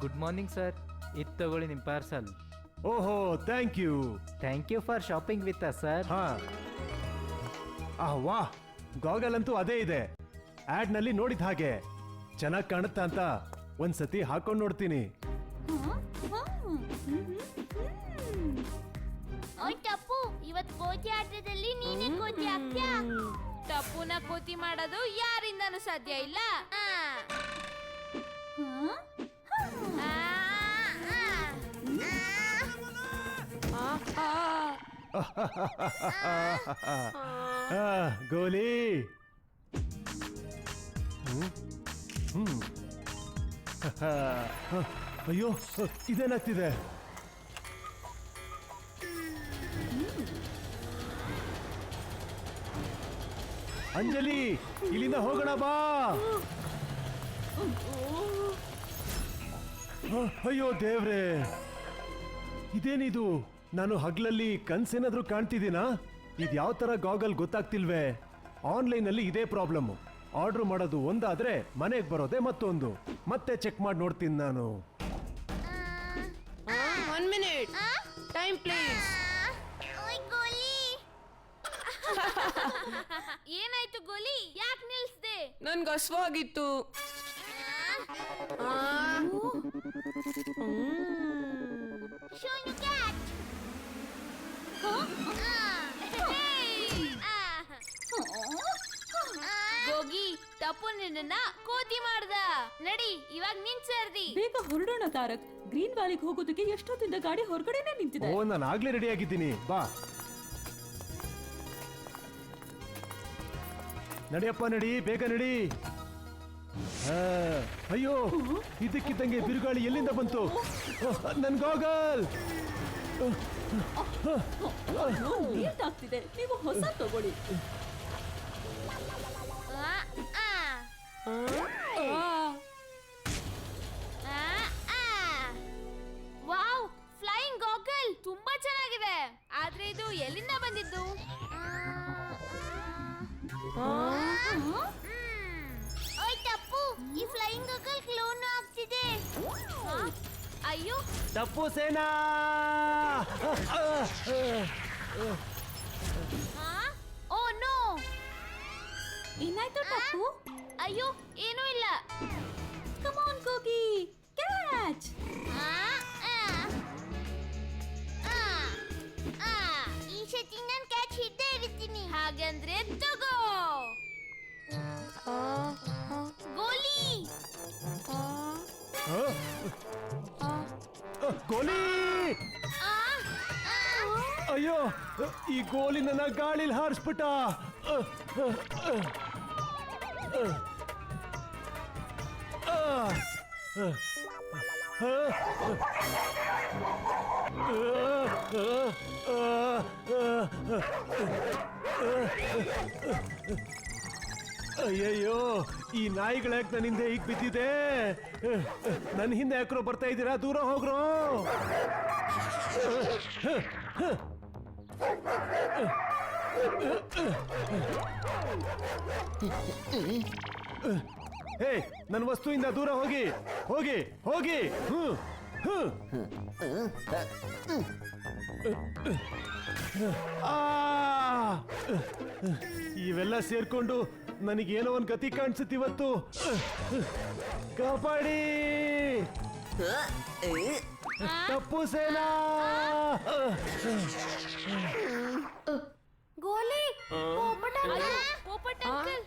Good morning sir. ಇದು ತಗೊಳ್ಳಿ ನಿಮ್ಮ ಪಾರ್ಸಲ್. ಓಹೋ, thank you. Thank you for shopping with us sir. ಹಾ, ವಾಹ್, ಗಾಗಲ್ ಅಂತೂ ಅದೇ ಇದೆ. ಆಡ್ ನಲ್ಲಿ ನೋಡಿದ ಹಾಗೆ ಚೆನ್ನಾಗಿ ಕಾಣುತ್ತಾ ಅಂತ ಒಂದ್ಸತಿ ಹಾಕೊಂಡ್ ನೋಡ್ತೀನಿ. ಓಯ್ ಟಪ್ಪು, ಇವತ್ ಕೋತಿ ಆಟದಲ್ಲಿ ನೀನೇ ಕೋತಿ ಆಗ್ತ್ಯಾ? ಟಪ್ಪುನ ಕೋತಿ ಮಾಡೋದು ಯಾರಿಂದನೂ ಸಾಧ್ಯ ಇಲ್ಲ. ಗೋಲಿ. ಅಯ್ಯೋ, ಇದೇನಾಗ್ತಿದೆ? ಅಂಜಲಿ, ಇಲ್ಲಿಂದ ಹೋಗೋಣ ಬಾ. ಅಯ್ಯೋ ದೇವ್ರೆ, ಇದೇನಿದು? ನಾನು ಹಗ್ಲಲ್ಲಿ ಕನ್ಸೇನಾದ್ರೂ ಕಾಣ್ತಿದ್ದೀನಾ? ಇದು ಯಾವ ತರ ಗಾಗಲ್ ಗೊತ್ತಾಗ್ತಿಲ್ವೇ? ಆನ್ಲೈನ್ ಅಲ್ಲಿ ಇದೇ ಪ್ರಾಬ್ಲಮ್. ಆರ್ಡರ್ ಮಾಡೋದು ಒಂದಾದ್ರೆ ಮನೆಗೆ ಬರೋದೇ ಮತ್ತೊಂದು. ಮತ್ತೆ ಚೆಕ್ ಮಾಡಿ ನೋಡ್ತೀನಿ ನಾನು. 1 minute. Time please. ಓಯ್ ಗೋಲಿ. ಏನಾಯ್ತು ಗೋಲಿ? ಯಾಕೆ ನಿಲ್ಸ್ದೆ? ನನ್ಗೆ ಹಸ್ವಾಗಿತ್ತು. Show you cat. ಗೋಗಿ, ಟಪ್ಪು ನಿನ್ನ ಕೋತಿ ಮಾಡ್ದ. ನಡಿ, ಇವಾಗ ನಿನ್ ಸರ್ದಿ. ಬೇಗ ಹೊರಡೋಣ ತಾರಕ್. ಗ್ರೀನ್ ವ್ಯಾಲಿಗೆ ಹೋಗೋದಕ್ಕೆ ಎಷ್ಟೊತ್ತಿಂದ ಗಾಡಿ ಹೊರಗಡೆನೆ ನಿಂತಿದೆ. ಓ, ನಾನು ಆಗ್ಲೇ ರೆಡಿ ಆಗಿದ್ದೀನಿ. ಬಾ, ನಡಿಯಪ್ಪ, ನಡಿ, ಬೇಗ ನಡಿ. ಅಯ್ಯೋ, ಇದಕ್ಕಿದ್ದಂಗೆ ಬಿರುಗಾಳಿ ಎಲ್ಲಿಂದ ಬಂತು? ನನ್ ಗಾಗಲ್ ಆಗ್ತಿದೆ. ನೀವು ಹೊಸ ತಗೊಳ್ಳಿ. ವಾವ್, ಫ್ಲೈಯಿಂಗ್ ಗಾಗಲ್ ತುಂಬಾ ಚೆನ್ನಾಗಿದೆ. ಆದ್ರೆ ಇದು ಎಲ್ಲಿಂದ ಬಂದಿದ್ದು? ಓಯ್ ಟಪ್ಪು, ಈ ಫ್ಲೈಯಿಂಗ್ ಗಾಗಲ್ ಕ್ಲೋನ್ ಆಗ್ತಿದೆ. ಅಯ್ಯೋ, ಟಪ್ಪು ಸೇನಾ. Oh no. ಏನಾಯ್ತು ಟಪ್ಪು? ಅಯ್ಯೋ, ಏನೂ ಇಲ್ಲ. Come on Gogi, catch. ಈ ಸತಿ ನಾನು ಕ್ಯಾಚ್ ಹಿಡ್ದೇ ಇರ್ತೀನಿ. ಹಾಗಂದ್ರೆ ತಗೋ ಗೋಲಿ. ಗೋಲಿ. ಅಯ್ಯೋ, ಈ ಗೋಲಿ ನನ್ನ ಗಾಳಿಲಿ ಹಾರಿಸ್ಬಿಟ್ಟ. ಅಯ್ಯಯ್ಯೋ, ಈ ನಾಯಿಗಳಾಕ್ ನನ್ನ ಹಿಂದೆ ಹೀಗ್ ಬಿದ್ದಿದೆ. ನನ್ನ ಹಿಂದೆ ಯಾಕ್ರೋ ಬರ್ತಾ ಇದ್ದೀರಾ? ದೂರ ಹೋಗ್ರೋ. ಹೇ, ನನ್ನ ವಸ್ತುವಿಂದ ದೂರ ಹೋಗಿ ಹೋಗಿ ಹೋಗಿ. ಇವೆಲ್ಲ ಸೇರ್ಕೊಂಡು ನನಗೇನೋ ಒಂದು ಗತಿ ಕಾಣಿಸುತ್ತೆ ಇವತ್ತು. ಕಾಪಾಡಿ ಟಪ್ಪು ಸೇನಾ. ಗೋಲಿ, ಪೋಪಟ್ ಅಂಕಲ್.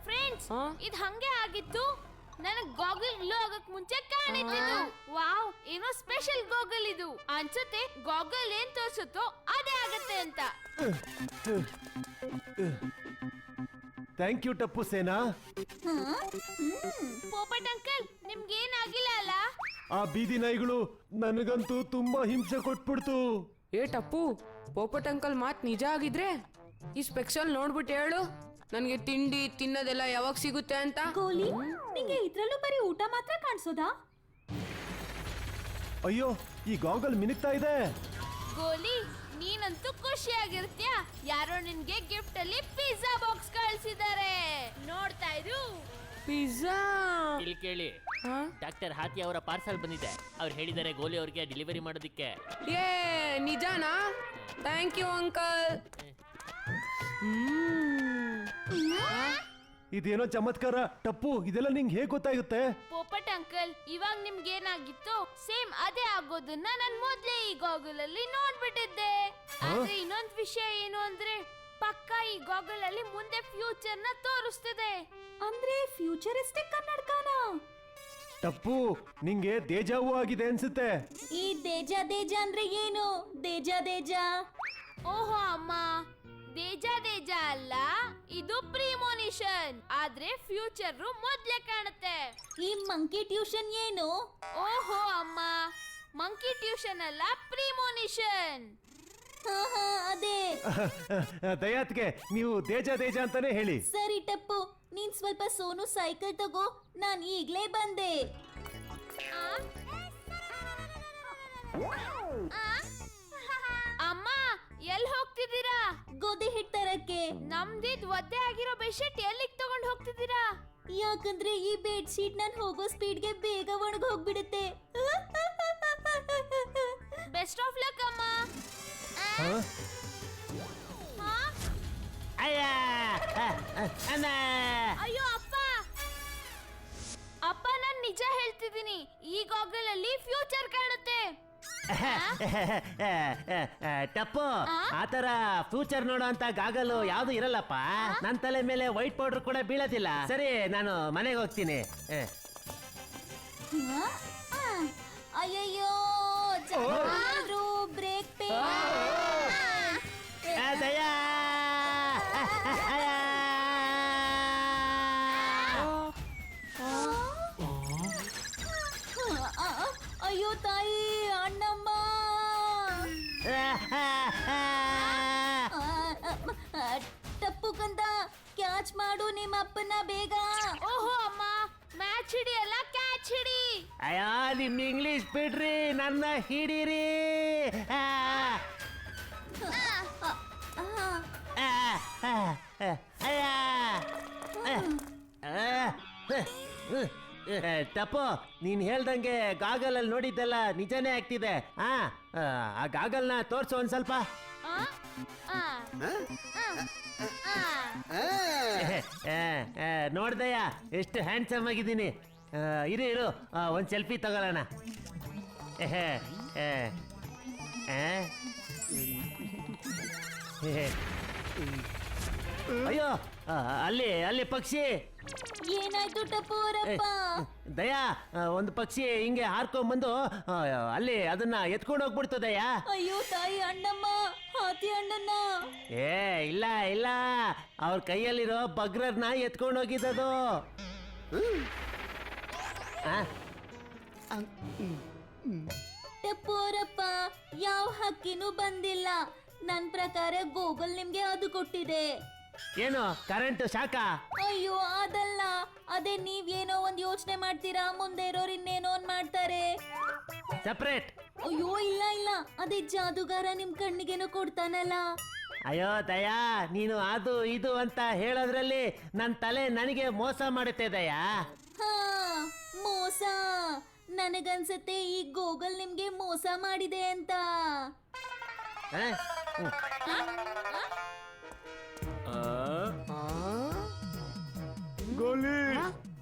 ಫ್ರೆಂಡ್ಸ್, ಇದು ಹಂಗೆ ಆಗಿತ್ತು. ನನಗ್ ಗಾಗಲ್ ಗ್ಲೋ ಆಗಕ್ ಮುಂಚೆ ಕಾಣಿತ್ತು. ವಾವ್, ಏನೋ ಸ್ಪೆಷಲ್ ಗಾಗಲ್ ಇದು. ಅನ್ಸುತ್ತೆ ಗಾಗಲ್ ಏನ್ ತೋರ್ಸುತ್ತೋ ಅದೇ ಆಗತ್ತೆ ಅಂತ. ಥ್ಯಾಂಕ್ ಯು ಟಪ್ಪು ಸೇನಾ. ಪೋಪಟ್ ಅಂಕಲ್, ನಿಮ್ಗೇನಾಗಿಲ್ಲ ಅಲ್ಲ? ಆ ಬೀದಿ ನಾಯಿಗಳು ನನಗಂತೂ ತುಂಬಾ ಹಿಂಸೆ ಕೊಟ್ಬಿಡ್ತು. ಏ ಟಪ್ಪು, ಪೋಪಟ್ ಅಂಕಲ್ ಮಾತ್ ನಿಜ ಆಗಿದ್ರೆ ಈ ಸ್ಪೆಕ್ಸಲ್ ನೋಡ್ಬಿಟ್ಟು ಹೇಳು, ನನ್ಗೆ ತಿಂಡಿ ತಿನ್ನೋದೆಲ್ಲ ಯಾವಾಗ ಸಿಗುತ್ತೆ ಅಂತ. ಗೋಲಿ, ನಿಂಗೆ ಇದ್ರಲ್ಲೂ ಬರೀ ಊಟ ಮಾತ್ರ ಕಾಣಿಸೋದಾ? ಅಯ್ಯೋ, ಈ ಗಾಗಲ್ ಮಿನುಗ್ತಾ ಇದೆ. ಗೋಲಿ, ನೀನಂತೂ ಖುಷಿಯಾಗಿರ್ತೀಯ. ಯಾರೋ ನಿನ್ಗೆ ಗಿಫ್ಟ್ ಅಲ್ಲಿ ಪಿಜ್ಜಾ ಬಾಕ್ಸ್ ಕಳ್ಸಿದ್ದಾರೆ. ನೋಡ್ತಾ ಇರು. ಪಿಜ್ಜಾ ಇಲ್ಲಿ ಕೇಳಿ, ಡಾಕ್ಟರ್ ಹಾತಿ ಅವರ ಪಾರ್ಸಲ್ ಬಂದಿದೆ. ಅವ್ರು ಹೇಳಿದ್ದಾರೆ ಗೋಲಿ ಅವ್ರಿಗೆ ಡೆಲಿವರಿ ಮಾಡೋದಿಕ್ಕೆ. ಏ ನಿಜಾನಾ? Thank you uncle. ಇದೇನೋ ಚಮತ್ಕಾರ. ಟಪ್ಪು, ಇದೆಲ್ಲ ನಿಂಗೆ ಹೇಗೆ ಗೊತ್ತಾಗುತ್ತೆ? ಪೋಪಟ್ ಅಂಕಲ್, ಇವಾಗ ನಿಮ್ಗೆ ಏನಾಗಿತ್ತು ಸೇಮ್ ಅದೇ ಆಗೋದನ್ನ ನಾನ್ ಮೊದ್ಲೇ ಈ ಗಾಗಲ್ ಅಲ್ಲಿ ನೋಡ್ಬಿಟ್ಟಿದ್ದೆ. ಆದ್ರೆ ಇನ್ನೊಂದ್ ವಿಷಯ ಏನು ಅಂದ್ರೆ ಪಕ್ಕ ಈ ಗಾಗಲ್ ಅಲ್ಲಿ ಮುಂದೆ ಫ್ಯೂಚರ್ ನ ತೋರಿಸ್ತಿದೆ. ಅಂದ್ರೆ ಫ್ಯೂಚರಿಸ್ಟಿಕ್ ಕನ್ನಡಕನ? ಟಪ್ಪು, ನಿಂಗೆ ದೇಜಾವು ಆಗಿದೆ ಅನ್ಸುತ್ತೆ. ಈ ದೇಜಾ ಅಂದ್ರೆ ಏನು? ದೇಜಾ ಓಹೋ ಅಮ್ಮ, ದೇಜಾ ಅಲ್ಲ, ಇದು ಪ್ರಿಮೋನಿಷನ್. ಆದ್ರೆ ಫ್ಯೂಚರ್ ಮೊದ್ಲೇ ಕಾಣುತ್ತೆ. ಈ ಮಂಕಿ ಟ್ಯೂಷನ್ ಏನು? ಓಹೋ ಅಮ್ಮ, ಮಂಕಿ ಟ್ಯೂಷನ್ ಅಲ್ಲ, ಪ್ರಿಮೋನಿಷನ್. ಹಾ ಅದೇ. ದಯಾತ್ಗೆ ನೀವು ದೇಜ ಅಂತಾನೆ ಹೇಳಿ. ಸರಿ ಟಪ್ಪು, ನೀನ್ ಸ್ವಲ್ಪ ಸೋನು ಸೈಕಲ್ ತಗೋ, ನಾನ್ ಈಗ್ಲೇ ಬಂದೆ. ಅಮ್ಮ, ಎಲ್ ಹೋಗ್ತಿದ್ದೀರಾ? ಗೋಧಿ ಹಿಟ್ಟು ತರಕ್ಕೆ. ನಮ್ದಿದ್ ಒದ್ದೆ ಆಗಿರೋ ಬೆಡ್ಶೀಟ್ ಎಲ್ಲಿಗ್ ತಗೊಂಡ್ ಹೋಗ್ತಿದ್ದೀರಾ? ಯಾಕಂದ್ರೆ ಈ ಬೆಡ್ ಶೀಟ್ ನಾನ್ ಹೋಗೋ ಸ್ಪೀಡ್ಗೆ ಬೇಗ ಒಣಗ ಹೋಗ್ಬಿಡುತ್ತೆ. ಬೆಸ್ಟ್ ಆಫ್ ಲಕ್ ಅಮ್ಮ. ಹಾ? ಹಾ? ಅಯ್ಯೋ ಅಪ್ಪ, ಅಪ್ಪ ನಾನ್ ನಿಜ ಹೇಳ್ತಿದ್ದೀನಿ, ಈ ಗಾಗಲ್ ಅಲ್ಲಿ ಫ್ಯೂಚರ್ ಕಾಣುತ್ತೆ. ಟಪ್ಪು, ಆತರ ಫ್ಯೂಚರ್ ನೋಡೋ ಅಂತ ಗಾಗಲು ಯಾವ್ದು ಇರಲ್ಲಪ್ಪ. ನನ್ ತಲೆ ಮೇಲೆ ವೈಟ್ ಪೌಡರ್ ಕೂಡ ಬೀಳೋದಿಲ್ಲ. ಸರಿ, ನಾನು ಮನೆಗೆ ಹೋಗ್ತೀನಿ. ಅಯ್ಯಯ್ಯೋ, ಬ್ರೇಕ್ ಪೇ. ದಯಾ, ಅಯ್ಯೋ ತಾಯಿ, ಅಣ್ಣಮ್ಮ. ಟಪ್ಪು ಕಂದ, ಕ್ಯಾಚ್ ಮಾಡು ನಿಮ್ಮ ಅಪ್ಪನ ಬೇಗ. ಓಹೋ ಅಮ್ಮ, ಮ್ಯಾಚ್ ಹಿಡಿ ಅಲ್ಲ, ಕ್ಯಾಚ್ ಹಿಡಿ. ಅಯ್ಯೋ, ನಿಮ್ ಇಂಗ್ಲಿಷ್ ಬಿಡ್ರಿ, ನನ್ನ ಹಿಡೀರಿ. ಟಪ್ಪು, ನೀನ್ ಹೇಳ್ದಂಗೆ ಗಾಗಲ್ ಅಲ್ಲಿ ನೋಡಿದ್ದೆಲ್ಲ ನಿಜನೇ ಆಗ್ತಿದೆ. ಆ ಗಾಗಲ್ನ ತೋರ್ಸು ಒಂದ್ ಸ್ವಲ್ಪ. ನೋಡ್ದಯ್ಯ, ಎಷ್ಟು ಹ್ಯಾಂಡ್ಸಮ್ ಆಗಿದ್ದೀನಿ. ಇರು, ಒಂದ್ ಸೆಲ್ಫಿ ತಗೊಳ್ಳೋಣ. ಅಯ್ಯೋ, ಅಲ್ಲಿ ಪಕ್ಷಿ. ಏನಾಯ್ತು ಟಪ್ಪು ಅವರಪ್ಪ? ದಯಾ, ಒಂದು ಪಕ್ಷಿ ಹಿಂಗೆ ಹಾರ್ಕೊಂಡ್ಬಂದು ಅಲ್ಲಿ ಅದನ್ನ ಎತ್ಕೊಂಡು ಹೋಗ್ಬಿಡ್ತು ದಯಾ. ಅಯ್ಯೋ ತಾಯಿ, ಅಣ್ಣಮ್ಮ, ಹಾತಿ ಅಣ್ಣನ. ಇಲ್ಲ, ಅವ್ರ ಕೈಯಲ್ಲಿರೋ ಬಗ್ರರ್ನ ಎತ್ಕೊಂಡು ಹೋಗಿದ್ದದು. ಟಪ್ಪು ಅವರಪ್ಪ, ಯಾವ ಹಕ್ಕಿನೂ ಬಂದಿಲ್ಲ. ನನ್ ಪ್ರಕಾರ ಗೂಗಲ್ ನಿಮ್ಗೆ ಅದು ಕೊಟ್ಟಿದೆ. ಏನು, ಕರೆಂಟ್ ಶಾಕ? ಅಯ್ಯೋ ಅದಲ್ಲ, ಅದೇ ನೀವ್ ಏನೋ ಒಂದ್ ಯೋಚನೆ ಮಾಡ್ತೀರಾ, ಮುಂದೆ ಇರೋರು ಇನ್ನೇನೋ ಒಂದ್ ಮಾಡ್ತಾರೆ. ಸಪ್ರೇಟ್. ಅಯ್ಯೋ ಇಲ್ಲ, ಅದೇ ಜಾದುಗಾರ ನಿಮ್ ಕಣ್ಣಿಗೇನೋ ಕೊಡ್ತಾನಲ್ಲ. ಅಯ್ಯೋ ದಯಾ, ನೀನು ಅದು ಇದು ಅಂತ ಹೇಳೋದ್ರಲ್ಲಿ ನನ್ನ ತಲೆ ನನಗೆ ಮೋಸ ಮಾಡುತ್ತೆ ದಯಾ. ಹಾ, ಮೋಸ? ನನಗನ್ಸತ್ತೆ ಈ ಗೂಗಲ್ ನಿಮ್ಗೆ ಮೋಸ ಮಾಡಿದೆ ಅಂತ. ಗೋಲಿ,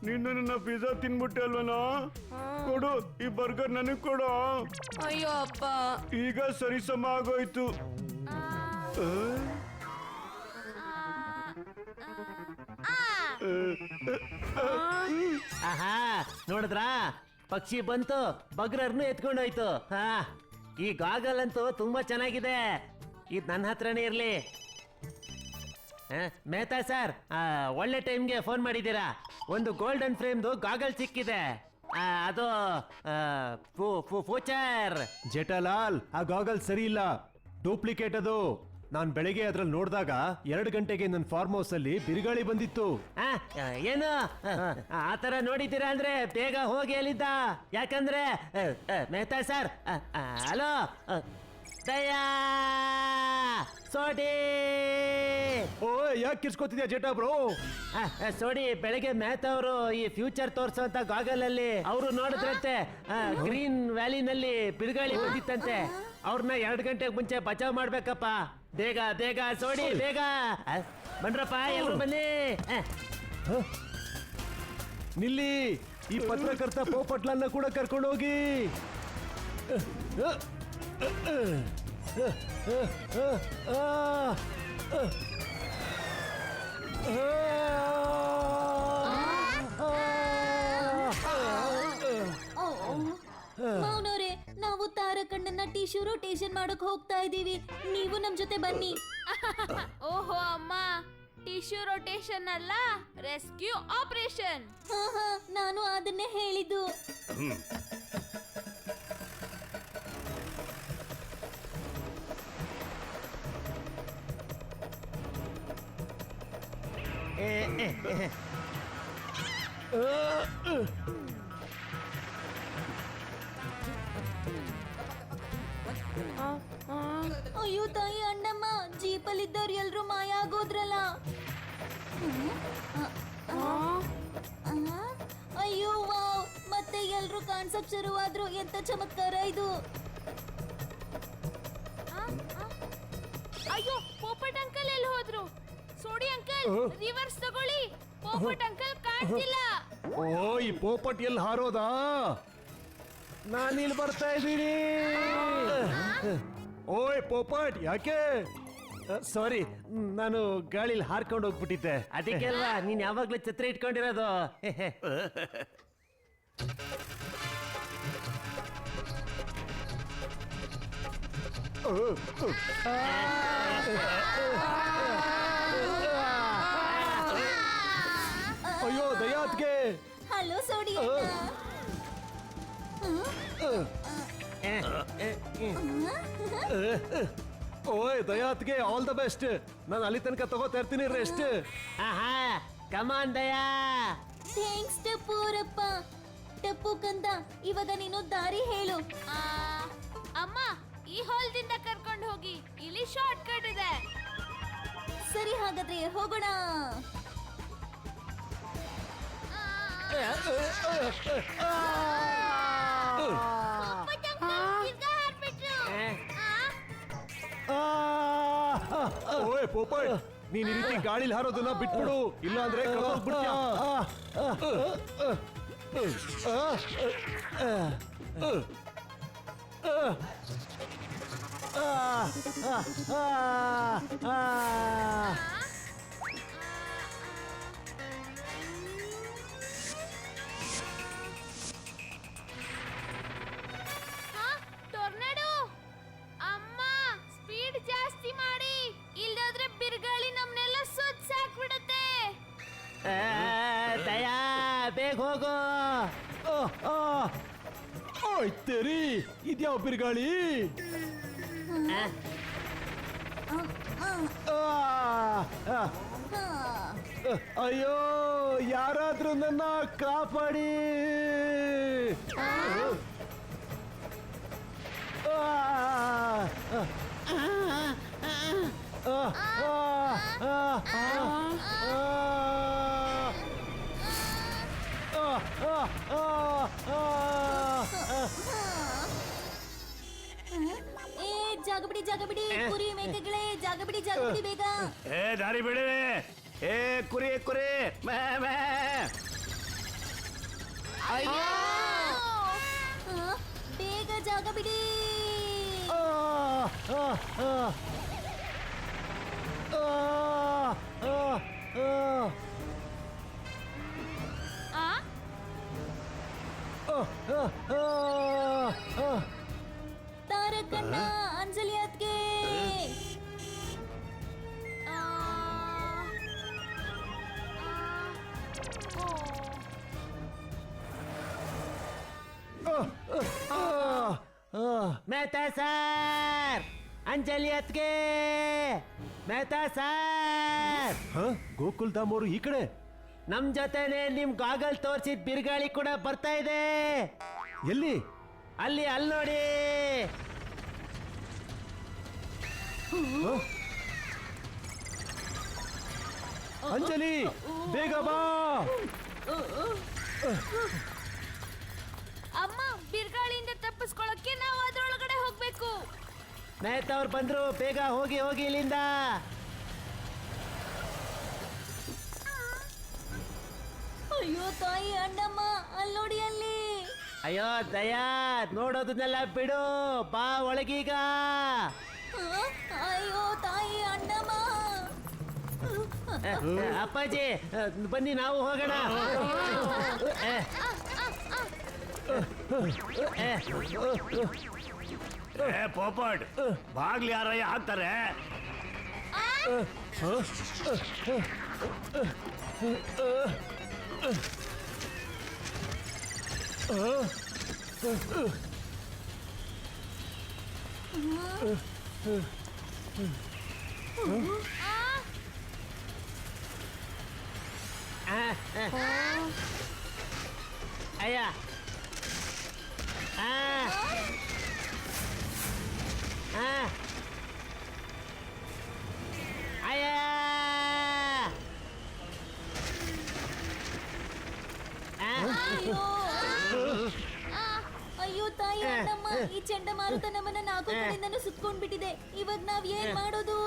ನೀನು ನನ್ನ ಪಿಜ್ಜಾ ತಿನ್ಬಿಟ್ಟೆ ಅಲ್ವನಾ? ಕೊಡು, ಈ ಬರ್ಗರ್ ನನಗ್ ಕೊಡು. ಅಯ್ಯೋ ಅಪ್ಪ, ಈಗ ಸರಿಸಮ ಆಗೋಯ್ತು. ಆಹಾ, ನೋಡಿದ್ರಾ, ಪಕ್ಷಿ ಬಂತು, ಬಗ್ರರ್ನು ಎತ್ಕೊಂಡೋಯ್ತು. ಈ ಗಾಗಲ್ ಅಂತೂ ತುಂಬಾ ಚೆನ್ನಾಗಿದೆ. ಇದು ನನ್ನ ಹತ್ರನೇ ಇರ್ಲಿ. ಮೆಹ್ತಾ ಸರ್, ಒಳ್ಳೆ ಟೈಮ್ಗೆ ಫೋನ್ ಮಾಡಿದ್ದೀರಾ. ಒಂದು ಗೋಲ್ಡನ್ ಫ್ರೇಮ್ದು ಗಾಗಲ್ ಸಿಕ್ಕಿದೆ. ಅದು ಫ್ಯೂಚರ್. ಜೆಠಾಲಾಲ್, ಆ ಗಾಗಲ್ ಸರಿ ಇಲ್ಲ, ಡೂಪ್ಲಿಕೇಟ್ ಅದು. ನಾನ್ ಬೆಳಗ್ಗೆ ಅದ್ರಲ್ಲಿ ನೋಡಿದಾಗ 2 ಗಂಟೆಗೆ ನನ್ನ ಫಾರ್ಮ್ ಹೌಸ್ ಅಲ್ಲಿ ಬಿರುಗಾಳಿ ಬಂದಿತ್ತು. ಏನು ಆತರ ನೋಡಿದ್ದೀರಾ ಅಂದ್ರೆ ಬೇಗ ಹೋಗಿ ಅಲ್ಲಿದ್ದ. ಯಾಕಂದ್ರೆ ಮೆಹ್ತಾ ಸರ್, ಹಲೋ, ದಯಾ ಸೋಡಿ. ಓ ಯಾಕೆ ಕಿರ್ಸ್ಕೊತಿದ್ಯಾ ಜೇಟಾ ಬ್ರೋ? ಸೋಡಿ, ಬೆಳಗ್ಗೆ ಮ್ಯಾಥ್ ಅವರು ಈ ಫ್ಯೂಚರ್ ತೋರ್ಸೋಂತ ಗಾಗಲ್ ಅಲ್ಲಿ ಅವರು ನೋಡಿದ್ರಂತೆ ಗ್ರೀನ್ ವ್ಯಾಲಿನಲ್ಲಿ ಬಿರುಗಾಳಿ ಬಂದಿತ್ತಂತೆ. ಅವ್ರನ್ನ 2 ಗಂಟೆಗೆ ಮುಂಚೆ ಬಚಾವ್ ಮಾಡ್ಬೇಕಪ್ಪ. ಬೇಗ ಬೇಗ ಸೋಡಿ, ಬೇಗ ಬನ್ರಪ್ಪ, ಎಲ್ರು ಬನ್ನಿ. ನಿಲ್ಲಿ, ಈ ಪತ್ರಕರ್ತ ಪೋಪಟ್ಲನ್ನ ಕೂಡ ಕರ್ಕೊಂಡು ಹೋಗಿ. ಮೌನವ್ರೆ, ನಾವು ತಾರಕಣ್ಣನ ಟಿಶ್ಯೂ ರೊಟೇಷನ್ ಮಾಡಕ್ ಹೋಗ್ತಾ ಇದೀವಿ. ನೀವು ನಮ್ ಜೊತೆ ಬನ್ನಿ. ಓಹೋ ಅಮ್ಮ, ಟಿಶ್ಯೂ ರೊಟೇಷನ್ ಅಲ್ಲ, ರೆಸ್ಕ್ಯೂ ಆಪರೇಷನ್. ಹಾ, ನಾನು ಅದನ್ನೇ ಹೇಳಿದ್ದು. ಅಯ್ಯೋ ತಾಯಿ ಅಣ್ಣಮ್ಮ, ಜೀಪಲ್ಲಿದ್ದವ್ರು ಎಲ್ರು ಮಾಯ ಆಗೋದ್ರಲ್ಲ. ಅಯ್ಯೋ ವಾವ್, ಮತ್ತೆ ಎಲ್ರು ಕಾಣ್ಸಕ್ ಶುರುವಾದ್ರು. ಎಂತ ಚಮತ್ಕಾರ ಇದು. ಅಯ್ಯೋ, ಪೋಪಟ್ ಅಂಕಲ್ ಎಲ್ಲಿ ಹೋದ್ರು? ಸೋಡಿ ಅಂಕಲ್, ರಿವರ್ಸ್ ತಗೊಳ್ಳಿ. ಪೋಪಟ್ ಅಂಕಲ್ ಕಾಣ್ತಿಲ್ಲ. ಓ, ಈ ಪೋಪಟ್ ಎಲ್ಲಿ ಹಾರೋದಾ? ನಾನಿಲ್ಲಿ ಬರ್ತಾ ಇದ್ದೀನಿ. ಓಯ್ ಪೋಪಟ್, ಯಾಕೆ? ಸಾರಿ, ನಾನು ಗಾಳಿಲಿ ಹಾರ್ಕೊಂಡು ಹೋಗ್ಬಿಟ್ಟಿದ್ದೆ. ಅದಕ್ಕೆ ಅಲ್ವಾ ನೀನ್ ಯಾವಾಗ್ಲೂ ಛತ್ರ ಇಟ್ಕೊಂಡಿರೋದು. ಅಯ್ಯೋ ದಯಾತ್ಗೆ. ಹಲೋ ಸೋಡಿ ಓಯ್ ದಯಾತ್ಗೆ, ಆಲ್ ದ ಬೆಸ್ಟ್. ನಾನು ಅಲ್ಲಿ ತನಕ ತಗೋತಾ ಇರ್ತೀನಿ ರೆಸ್ಟ್. ಆಹಾ, ಕಮಾನ್ ದಯಾ. ಥ್ಯಾಂಕ್ಸ್ ಟಪ್ಪೂರಪ್ಪ. ಟಪ್ಪು ಕಂದ, ಇವಾಗ ನೀನು ದಾರಿ ಹೇಳು. ಅಮ್ಮ, ಈ ಹೊಲದಿಂದ ಕರ್ಕೊಂಡು ಹೋಗಿ, ಇಲ್ಲಿ ಶಾರ್ಟ್ ಕಟ್ ಇದೆ. ಸರಿ, ಹಾಗಾದ್ರೆ ಹೋಗೋಣ. ಓಯ್ ಪೋಪಟ್, ನೀನ್ ಈ ರೀತಿ ಗಾಳಿಲಿ ಹಾರೋದನ್ನ ಬಿಟ್ಬಿಡು, ಇಲ್ಲ ಅಂದ್ರೆ ಕಳ್ಕೊಂಡ್ಬಿಡ್ತೀಯ. ಟೊರ್ನಾಡೋ, ಅಮ್ಮ ಸ್ಪೀಡ್ ಜಾಸ್ತಿ ಮಾಡಿ, ಇಲ್ದಾದ್ರೆ ಬಿರುಗಾಳಿ ನಮ್ನೆಲ್ಲ ಸುತ್ತಾಕ್ಬಿಡುತ್ತೆ. ದಯಾ, ಬೇಗ ಹೋಗು. ಓಯ್ ತೆರಿ, ಇದ್ಯಾವ ಬಿರುಗಾಳಿ? ಅಯ್ಯೋ, ಯಾರಾದ್ರೂ ನನ್ನ ಕಾಪಾಡಿ. ಏ ಜಾಗಬಿಡಿ ಜಾಗಬಿಡಿ, ಕುರಿ ಮೇಕೆಗಳೇ, ಜಾಗಬಿಡಿ ಜಾಗಬಿಡಿ ಬೇಗ. ಏ ದಾರಿ ಬಿಡಿ. ಏ ಕುರಿ ಕುರಿ, ಮೇ ಮೇ. ಬೇಗ ಜಾಗಬಿಡಿ. ತಾರಕಣ್ಣ, ಅಂಜಲಿ ಅದ್ಗೆ. ಮೆಹ್ತಾ ಸರ್, ಅಂಜಲಿ ಅತ್ಗೆ, ಮೆಹ್ತಾ ಸರ್. ಗೋಕುಲ್ ಧಾಮ್ ಅವರು ಈ ಕಡೆ. ನಮ್ ಜೊತೆನೆ ನಿಮ್ ಗಾಗಲ್ ತೋರ್ಸಿದ್ ಬಿರುಗಾಳಿ ಕೂಡ ಬರ್ತಾ ಇದೆ. ಎಲ್ಲಿ? ಅಲ್ಲಿ ನೋಡಿ. ಅಂಜಲಿ ಬೇಗ ಬಾ. ಅಮ್ಮ ಬಿರುಗಾಳಿಯಿಂದ ತಪ್ಪಿಸ್ಕೊಳ್ಳಕ್ಕೆ ನಾವು ಅದ್ರೊಳಗಡೆ ಹೋಗ್ಬೇಕು. ಮೆಹತಾ ಅವ್ರು ಬಂದ್ರು, ಬೇಗ ಹೋಗಿ ಹೋಗಿ ಇಲ್ಲಿಂದ. ಅಯ್ಯೋ ತಾಯಿ ಅಣ್ಣಮ್ಮ ಅಲ್ಲಿ ನೋಡಿ ಅಲ್ಲಿ. ಅಯ್ಯೋ ದಯಾ, ನೋಡೋದನ್ನೆಲ್ಲ ಬಿಡು, ಬಾ ಒಳಗೀಗ. ಆ, ಅಯ್ಯೋ ತಾಯಿ ಅಣ್ಣಮ್ಮ. ಅಪ್ಪಾಜಿ ಬನ್ನಿ ನಾವು ಹೋಗೋಣ. ಪೋಪಟ್ ಬಾಗ್ಲಿ ಯಾರಯ್ಯ ಹಾಕ್ತಾರೆ? ಅಯ್ಯ ಅಯ್ಯ ಅಯ್ಯೋ ಅಯ್ಯೋ ತಾಯಿ ಅಣ್ಣಮ್ಮ, ಈ ಚಂಡಮಾರುತ ನಮ್ಮನ್ನ 4 ಕಡೆಯಿಂದನೂ ಸುತ್ಕೊಂಡ್ಬಿಟ್ಟಿದೆ. ಇವಾಗ ನಾವ್ ಏನ್ ಮಾಡೋದು?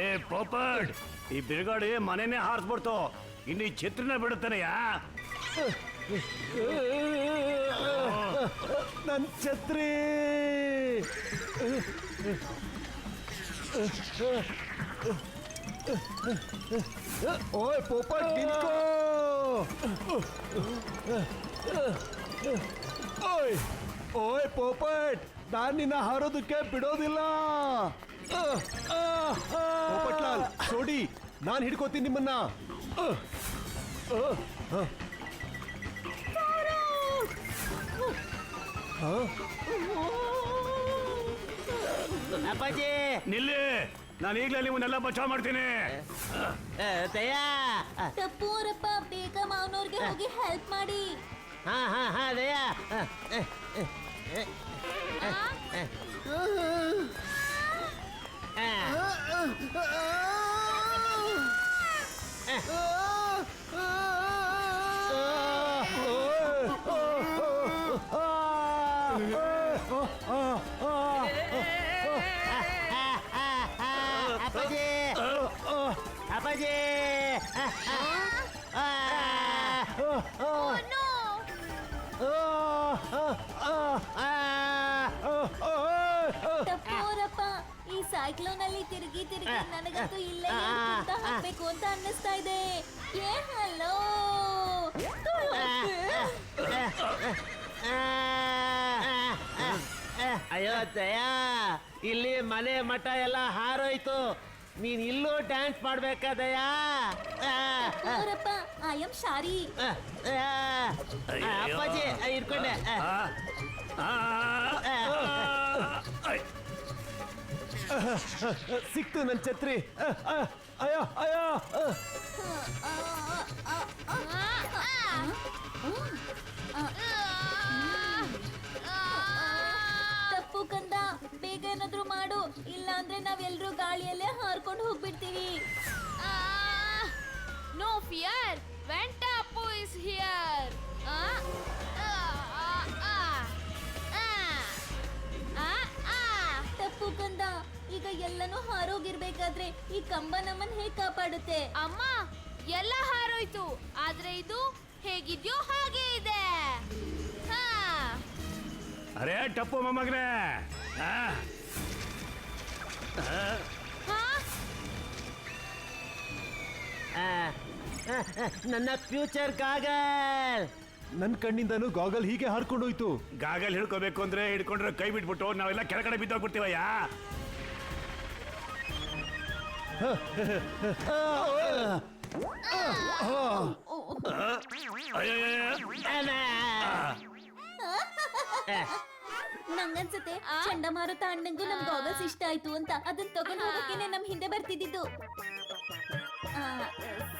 ಏ ಪೋಪಟ್, ಈ ಬಿರುಗಾಳಿ ಮನೆನೇ ಹಾರಿಸ್ಬಿಡ್ತು, ಇನ್ನು ಈ ಛತ್ರಿನ ಬಿಡುತ್ತಾನೆಯಾ? ನನ್ ಛತ್ರಿ. ಓಯ್ ಪೋಪಟ್ ನಿಂತ್ಕೋ. ಓಯ್ ಓಯ್ ಪೋಪಟ್, ನಾನ್ ನಿನ್ನ ಹಾರೋದಕ್ಕೆ ಬಿಡೋದಿಲ್ಲ. ಪೋಪಟ್ಲಾಲ್ ಸೋಡಿ, ನಾನ್ ಹಿಡ್ಕೋತೀನಿ ನಿಮ್ಮನ್ನ. ಅಪ್ಪಾಜಿ ನಿಲ್ಲಿ, ನಾನು ಈಗಲೇ ನಿಮ್ಮನ್ನೆಲ್ಲ ಬಚಾವ್ ಮಾಡ್ತೀನಿ. ದಯಾ. ತಪ್ಪು ಅವರಪ್ಪ, ಬೇಗ ಮಾವನವ್ರಿಗೆ ಹೋಗಿ ಹೆಲ್ಪ್ ಮಾಡಿ. ಹಾ ಹಾ ಹಾ ದಯಾ. ಅಪ್ಪಾಜಿ ಅಪ್ಪಾಜಿ. ತಪ್ಪು ಅವರಪ್ಪ, ಈ ಸೈಕ್ಲೋನ್ ಅಲ್ಲಿ ತಿರುಗಿ ತಿರುಗಿ ನನಗಂತೂ ಇಲ್ಲೇ ಅಂತ ಹಾಕ್ಬೇಕು ಅಂತ ಅನ್ನಿಸ್ತಾ ಇದೆ. ಏ ಹಲೋ. ಅಯ್ಯೋ ದಯಾ, ಇಲ್ಲಿ ಮನೆ ಮಠ ಎಲ್ಲ ಹಾರೋಯ್ತು, ನೀನ್ ಇಲ್ಲೂ ಡ್ಯಾನ್ಸ್ ಮಾಡ್ಬೇಕಾ ದಯಾ? ಅವರಪ್ಪ, ಐ ಆಮ್ ಶಾರಿ. ಅಪ್ಪಾಜಿ ಇಟ್ಕೊಂಡೆ. ಸಿಕ್ತು ನನ್ ಛತ್ರಿ. ಅಯ್ಯೋ ಅಯ್ಯೋ. ತಪ್ಪು ಕಂದ, ಬೇಗ ಏನಾದ್ರೂ ಮಾಡು, ಇಲ್ಲ ಅಂದ್ರೆ ನಾವೆಲ್ಲರೂ ಗಾಳಿಯಲ್ಲೇ ಹಾರ್ಕೊಂಡು ಹೋಗ್ಬಿಡ್ತೀವಿ. ನೋ ಫಿಯರ್, ವೆಂಟಾ ಅಪ್ಪು ಇಸ್ ಹಿಯರ್. ತಪ್ಪು ಕಂದ, ಈಗ ಎಲ್ಲನೂ ಹಾರೋಗಿರ್ಬೇಕಾದ್ರೆ ಈ ಕಂಬ ನಮ್ಮನ್ನ ಹೇಗ್ ಕಾಪಾಡುತ್ತೆ? ಅಮ್ಮ, ಎಲ್ಲ ಹಾರೋಯ್ತು, ಆದ್ರೆ ಇದು ಹೇಗಿದ್ಯೋ ಹಾಗೆ ಇದೆ. ಹಾ. ಅರೇ ಟಪ್ಪು ಮೊಮ್ಮಗನೇ, ಹಾ? ನನ್ನ ಫ್ಯೂಚರ್ ಗಾಗಲ್. ನನ್ ಕಣ್ಣಿಂದನೂ ಗಾಗಲ್ ಹೀಗೆ ಹಾರ್ಕೊಂಡೋಯ್ತು. ಗಾಗಲ್ ಹಿಡ್ಕೋಬೇಕು ಅಂದ್ರೆ ಹಿಡ್ಕೊಂಡ್ರೆ ಕೈ ಬಿಟ್ಬಿಟ್ಟು ನಾವೆಲ್ಲ ಕೆಳಗಡೆ ಬಿದ್ದೋಗ್ಬಿಡ್ತೀವಯ್ಯ. ನಂಗನ್ಸುತ್ತೆ ಚಂಡಮಾರುತ ಅಣ್ಣಂಗೂ ನಮ್ ಗಾಗಲ್ಸ್ ಇಷ್ಟ ಆಯ್ತು ಅಂತ ಅದನ್ನ ತಗೊಂಡು ಹೋಗಕ್ಕೇನೆ ನಮ್ ಹಿಂದೆ ಬರ್ತಿದ್ದಿದ್ದು.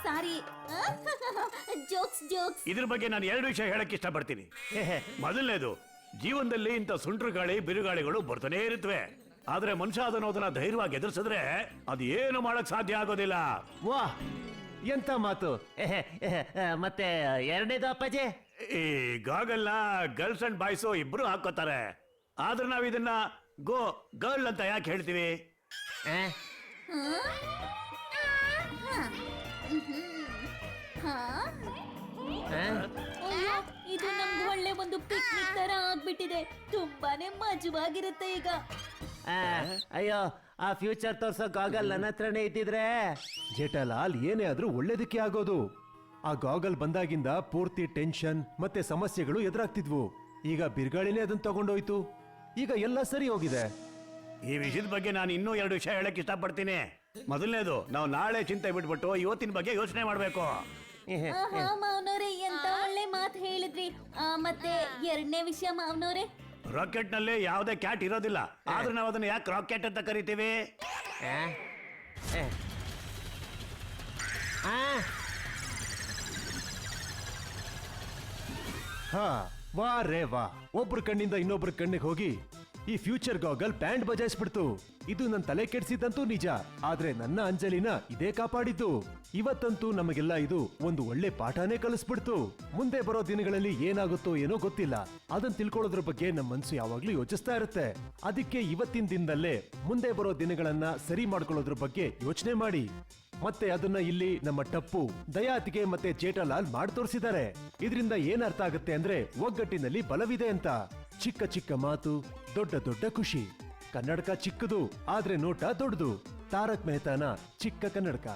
ಸಾರಿ ಜೋಕ್ಸ್ ಜೋಕ್ಸ್. ಇದ್ರ ಬಗ್ಗೆ ನಾನು 2 ವಿಷಯ ಹೇಳಕ್ ಇಷ್ಟಪಡ್ತೀನಿ. ಮೊದಲನೇದು, ಜೀವನದಲ್ಲಿ ಇಂಥ ಸುಂಟ್ರು ಗಾಳಿ ಬಿರುಗಾಳಿಗಳು ಬರ್ತಾನೆ ಇರುತ್ತವೆ. ಆದ್ರೆ ಮನುಷ್ಯ ಅದನ್ನ ಧೈರ್ಯವಾಗಿ ಎದುರಿಸಿದ್ರೆ ಅದು ಏನು ಮಾಡಕ್ ಸಾಧ್ಯ ಆಗೋದಿಲ್ಲ. ವಾ ಎಂತ ಮಾತು. ಮತ್ತೆ ಎರಡನೇದು ಅಪ್ಪಾಜಿ? ಈ ಗಾಗಲ್ನ ಗರ್ಲ್ಸ್ ಅಂಡ್ ಬಾಯ್ಸ್ ಇಬ್ರು ಹಾಕೋತಾರೆ. ಆದ್ರೆ ನಾವ್ ಇದನ್ನ ಗರ್ಲ್ ಅಂತ ಯಾಕೆ ಹೇಳ್ತೀವಿ? ಆ? ಆ? ಅಯ್ಯೋ, ಇದು ನಮ್ಗೆ ಒಳ್ಳೆ ಒಂದು ಪಿಕ್ನಿಕ್ ತರ ಆಗ್ಬಿಟ್ಟಿದೆ. ತುಂಬಾನೇ ಮಜವಾಗಿರುತ್ತೆ ಈಗ. ಆ, ಅಯ್ಯೋ, ಆ ಫ್ಯೂಚರ್ ತೋರ್ಸೋ ಗಾಗಲ್ ನನ್ನ ಹತ್ರನೇ ಇದ್ದಿದ್ರೆ. ಜೇಠಾಲಾಲ್ ಏನೇ ಆದ್ರೂ ಒಳ್ಳೇದಕ್ಕೆ ಆಗೋದು. ಆ ಗಾಗಲ್ ಬಂದಾಗಿಂದ ಪೂರ್ತಿ ಟೆನ್ಷನ್ ಮತ್ತೆ ಸಮಸ್ಯೆಗಳು ಎದುರಾಗ್ತಿದ್ವು. ಈಗ ಬಿರುಗಾಳಿನೇ ಅದನ್ನ ತಗೊಂಡೋಯ್ತು. ಈಗ ಎಲ್ಲ ಸರಿ ಹೋಗಿದೆ. ಈ ವಿಷಯದ ಬಗ್ಗೆ ನಾನು ಇನ್ನೂ 2 ವಿಷಯ ಹೇಳಕ್ ಇಷ್ಟಪಡ್ತೀನಿ. ಮೊದಲನೇದು, ನಾವು ನಾಳೆ ಚಿಂತೆ ಬಿಟ್ಬಿಟ್ಟು ಇವತ್ತಿನ ಬಗ್ಗೆ ಯೋಚನೆ ಮಾಡ್ಬೇಕು. ಆಹಾ ಮಾವನವ್ರೆ, ಎಂತ ಒಳ್ಳೆ ಮಾತು ಹೇಳಿದ್ರಿ. ಮತ್ತೆ ಎರಡನೇ ವಿಷಯ ಮಾವನವ್ರೆ, ರಾಕೆಟ್ ನಲ್ಲಿ ಯಾವುದೇ ಕ್ಯಾಟ್ ಇರೋದಿಲ್ಲ. ಆದ್ರೆ ನಾವು ಅದನ್ನ ಯಾಕೆ ರಾಕೆಟ್ ಅಂತ ಕರಿತೀವಿ? ಆ? ಆ? ಹಾ, ವಾ ರೇ ವಾ. ಒಬ್ರ ಕಣ್ಣಿಂದ ಇನ್ನೊಬ್ರ ಕಣ್ಣಿಗೆ ಹೋಗಿ ಈ ಫ್ಯೂಚರ್ ಗಾಗಲ್ ಬ್ಯಾಂಡ್ ಬಜಾಯಿಸ್ಬಿಡ್ತು. ಇದು ನನ್ನ ತಲೆ ಕೆಡ್ಸಿದಂತೂ ನಿಜ, ಆದ್ರೆ ನನ್ನ ಅಂಜಲಿನ ಇದೇ ಕಾಪಾಡಿದ್ದು. ಇವತ್ತಂತೂ ನಮಗೆಲ್ಲ ಇದು ಒಂದು ಒಳ್ಳೆ ಪಾಠನೇ ಕಲಿಸ್ಬಿಡ್ತು. ಮುಂದೆ ಬರೋ ದಿನಗಳಲ್ಲಿ ಏನಾಗುತ್ತೋ ಏನೋ ಗೊತ್ತಿಲ್ಲ. ಅದನ್ನ ತಿಳ್ಕೊಳ್ಳೋದ್ರ ಬಗ್ಗೆ ನಮ್ಮ ಮನ್ಸು ಯಾವಾಗ್ಲೂ ಯೋಚಿಸ್ತಾ ಇರುತ್ತೆ. ಅದಕ್ಕೆ ಇವತ್ತಿನ ದಿನದಲ್ಲೇ ಮುಂದೆ ಬರೋ ದಿನಗಳನ್ನ ಸರಿ ಮಾಡ್ಕೊಳ್ಳೋದ್ರ ಬಗ್ಗೆ ಯೋಚನೆ ಮಾಡಿ. ಮತ್ತೆ ಅದನ್ನ ಇಲ್ಲಿ ನಮ್ಮ ಟಪ್ಪು, ದಯಾತಿಗೆ ಮತ್ತೆ ಜೇಠಾಲಾಲ್ ಮಾಡಿ ತೋರಿಸಿದ್ದಾರೆ. ಇದರಿಂದ ಏನ್ ಅರ್ಥ ಆಗುತ್ತೆ ಅಂದ್ರೆ ಒಗ್ಗಟ್ಟಿನಲ್ಲಿ ಬಲವಿದೆ ಅಂತ. ಚಿಕ್ಕ ಚಿಕ್ಕ ಮಾತು, ದೊಡ್ಡ ದೊಡ್ಡ ಖುಷಿ. ಕನ್ನಡಕ ಚಿಕ್ಕದು ಆದ್ರೆ ನೋಟ ದೊಡ್ಡದು. ತಾರಕ್ ಮೆಹತಾನ ಚಿಕ್ಕ ಕನ್ನಡಕ.